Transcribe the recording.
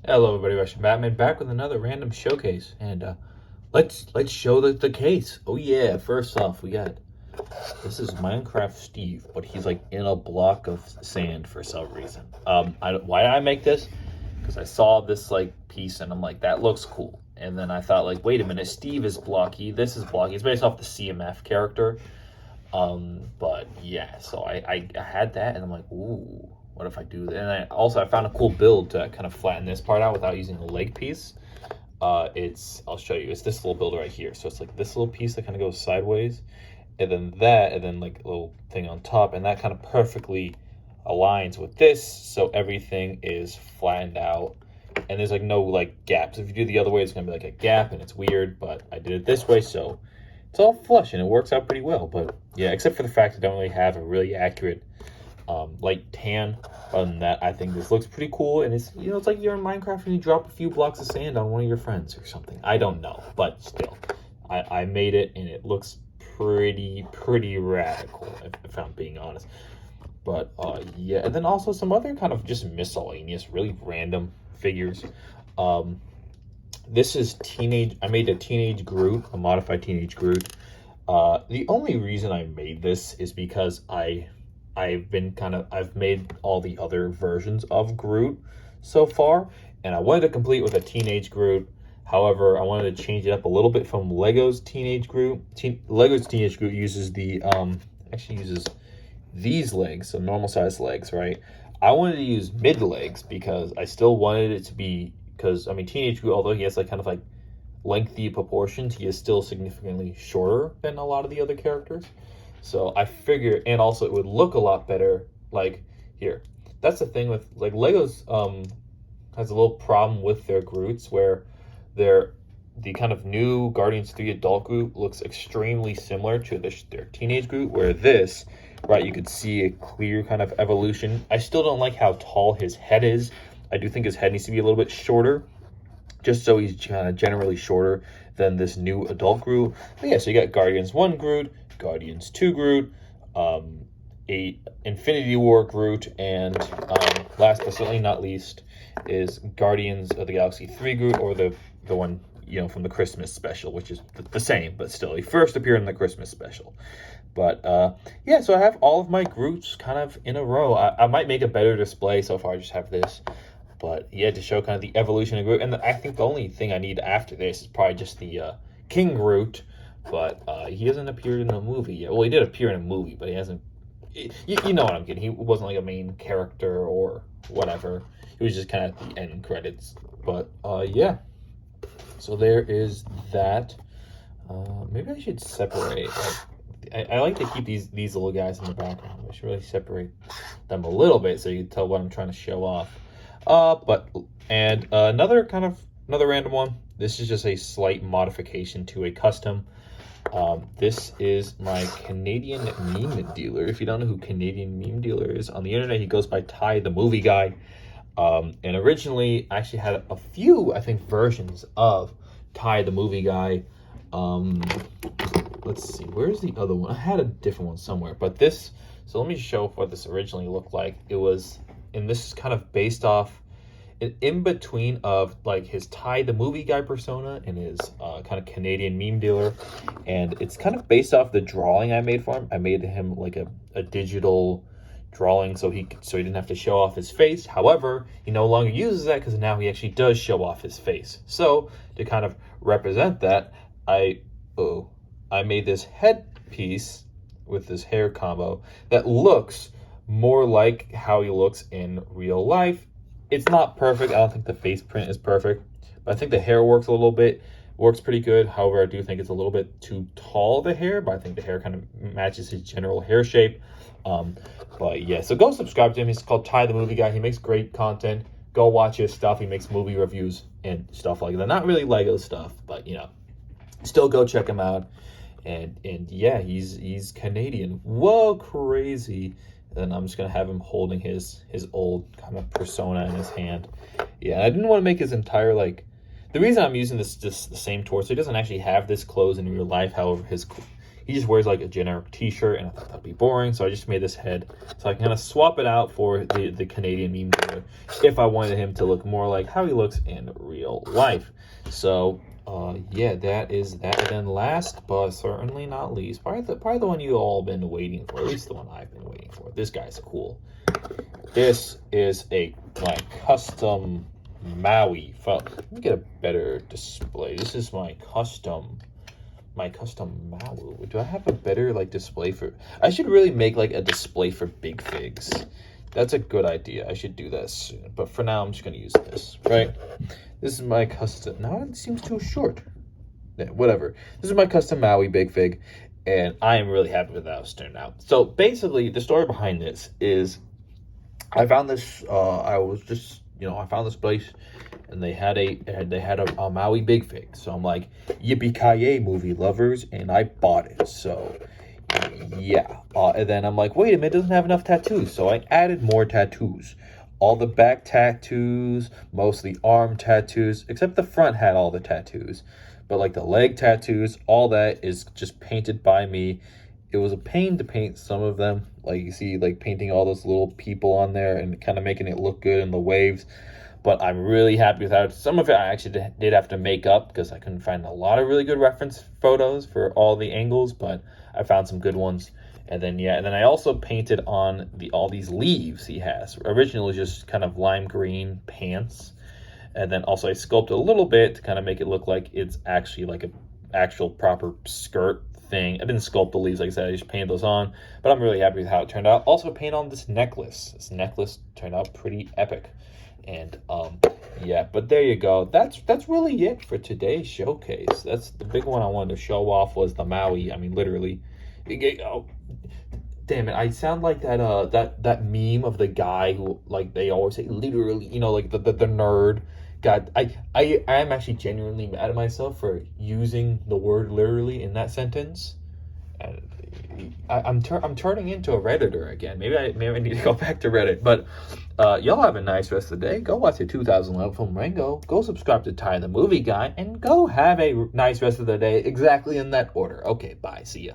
Hello, everybody. Russian Batman back with another random showcase, and let's show the case. Oh yeah! First off, we got this is Minecraft Steve, but he's like in a block of sand for some reason. Why did I make this? Because I saw this like piece and I'm like, that looks cool. And then I thought like, wait a minute, Steve is blocky. This is blocky. It's based off the CMF character. But yeah, so I had that and I'm like, ooh, what if I do that? And I found a cool build to kind of flatten this part out without using a leg piece. I'll show you. It's this little build right here. So it's like this little piece that kind of goes sideways, and then that, and then like a little thing on top, and that kind of perfectly aligns with this. So everything is flattened out, and there's like no like gaps. If you do the other way, it's gonna be like a gap, and it's weird. But I did it this way, so it's all flush and it works out pretty well. But yeah, except for the fact I don't really have a really accurate light tan. Other than that, I think this looks pretty cool, and it's, you know, it's like you're in Minecraft and you drop a few blocks of sand on one of your friends or something. I don't know, but still, I made it and it looks pretty radical, if I'm being honest. But yeah, and then also some other kind of just miscellaneous, really random figures. This is I made a teenage Groot, a modified teenage Groot. The only reason I made this is because I've made all the other versions of Groot so far, and I wanted to complete with a teenage Groot. However, I wanted to change it up a little bit from Lego's teenage Groot. Lego's teenage Groot uses actually uses these legs, so normal size legs, right? I wanted to use mid legs because I still wanted it to be, because I mean, teenage Groot, although he has like kind of like lengthy proportions, he is still significantly shorter than a lot of the other characters. So I figured, and also it would look a lot better, like here. That's the thing with, like, Lego's has a little problem with their Groots, where the kind of new Guardians 3 adult Groot looks extremely similar to their teenage Groot, where this, right, you could see a clear kind of evolution. I still don't like how tall his head is. I do think his head needs to be a little bit shorter, just so he's kind of generally shorter than this new adult Groot. But yeah, so you got Guardians 1 Groot, Guardians 2 Groot, a Infinity War Groot, and last but certainly not least is Guardians of the Galaxy 3 Groot, or the one, you know, from the Christmas special, which is the same, but still, he first appeared in the Christmas special. But yeah, so I have all of my Groots kind of in a row. I might make a better display. So far I just have this. But yeah, to show kind of the evolution of Groot. And I think the only thing I need after this is probably just the King Groot. But he hasn't appeared in a movie yet. Well, he did appear in a movie, but he hasn't. You know what I'm getting. He wasn't like a main character or whatever. He was just kind of at the end credits. But yeah. So there is that. Maybe I should separate. I like to keep these little guys in the background. I should really separate them a little bit so you can tell what I'm trying to show off. Another random one. This is just a slight modification to a custom. This is my Canadian meme dealer. If you don't know who Canadian meme dealer is on the internet, he goes by Ty the Movie Guy. And originally I actually had a few, I think, versions of Ty the Movie Guy. Let's see, where's the other one? I had a different one somewhere, but this, so let me show what this originally looked like. It was, and this is kind of based off an in-between of like his Ty the Movie Guy persona and his kind of Canadian meme dealer. And it's kind of based off the drawing I made for him. I made him like a digital drawing so he didn't have to show off his face. However, he no longer uses that because now he actually does show off his face. So to kind of represent that, I made this headpiece with this hair combo that looks more like how he looks in real life. It's not perfect. I don't think the face print is perfect, but I think the hair works a little bit. Works pretty good. However, I do think it's a little bit too tall, the hair, but I think the hair kind of matches his general hair shape. But yeah, so go subscribe to him. He's called Ty the Movie Guy. He makes great content. Go watch his stuff. He makes movie reviews and stuff like that. Not really Lego stuff, but you know, still go check him out. And yeah, he's Canadian. Whoa, crazy. And I'm just gonna have him holding his old kind of persona in his hand. Yeah, I didn't want to make his entire, like, the reason I'm using this just the same torso, he doesn't actually have this clothes in real life. However, he just wears like a generic t-shirt, and I thought that'd be boring, so I just made this head so I can kind of swap it out for the Canadian meme gorilla if I wanted him to look more like how he looks in real life. So yeah, that is that. And then last but certainly not least, probably the one you all been waiting for, at least the one I've been waiting for. This guy's cool. This is my custom Maui. Let me get a better display. This is my custom Maui. Do I have a better like display for? I should really make like a display for big figs. That's a good idea. I should do that soon. But for now, I'm just gonna use this. Right. This is my custom. Now it seems too short. Yeah, whatever. This is my custom Maui big fig, and I am really happy with how it's turned out. So basically, the story behind this is, I found this. I found this place, and they had a Maui big fig. So I'm like, yippee-ki-yay, movie lovers, and I bought it. So yeah. And then I'm like, wait a minute, it doesn't have enough tattoos. So I added more tattoos. All the back tattoos, most of the arm tattoos, except the front had all the tattoos. But like the leg tattoos, all that is just painted by me. It was a pain to paint some of them. Like you see, like painting all those little people on there and kind of making it look good in the waves. But I'm really happy with how some of it I actually did have to make up because I couldn't find a lot of really good reference photos for all the angles, but I found some good ones. And then I also painted on all these leaves he has. Originally just kind of lime green pants. And then also I sculpted a little bit to kind of make it look like it's actually like an actual proper skirt thing. I didn't sculpt the leaves, like I said, I just painted those on. But I'm really happy with how it turned out. Also paint on this necklace. This necklace turned out pretty epic. And yeah, but there you go. That's really it for today's showcase. That's the big one I wanted to show off was the Maui. I mean, literally. Oh, damn it! I sound like that meme of the guy who, like, they always say literally, like the nerd. God, I am actually genuinely mad at myself for using the word literally in that sentence. I'm turning into a Redditor again. Maybe I need to go back to Reddit. But y'all have a nice rest of the day. Go watch the 2011 film Rango. Go subscribe to Ty the Movie Guy, and go have a nice rest of the day. Exactly in that order. Okay, bye. See ya.